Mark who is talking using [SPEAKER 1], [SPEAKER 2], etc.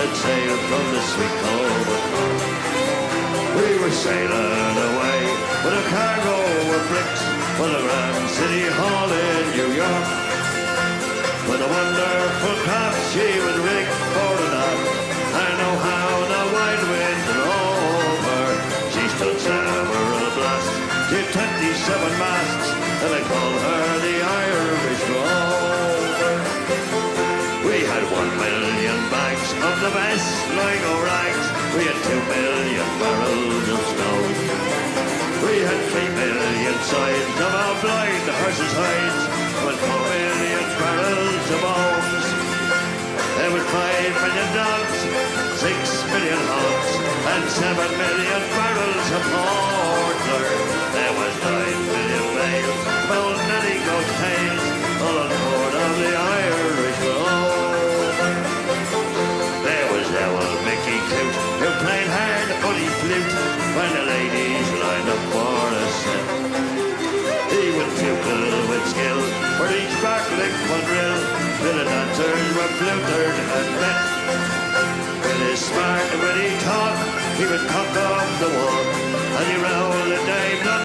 [SPEAKER 1] had sailed from the sweet Coburg Port. We were sailing away with a cargo of bricks for the Grand City Hall in New York. With a wonderful craft she was rigged for the night. I know how the wide wind drove her. She stood several blasts to 27 masts, and they called her the Irish Rover. We had 1,000,000 bags of the best Sligo rags. We had 2,000,000 barrels of snow. We had 3,000,000 sides of our blind horses' hides, with 4,000,000 barrels of bones. There were 5,000,000 dogs, 6,000,000 hogs, and 7,000,000 barrels of porter. There was 9,000,000 bales of old Nanny Goat tails, all on board of the Irish Rover. There was old Mickey Coot, who played hard honey flute when the ladies lined up for a set. He would bugle with skill for each sparkling quadrille, till the dancers were flutered and met. With his smart and witty talk, he would cock off the walk, and he rolled the dame.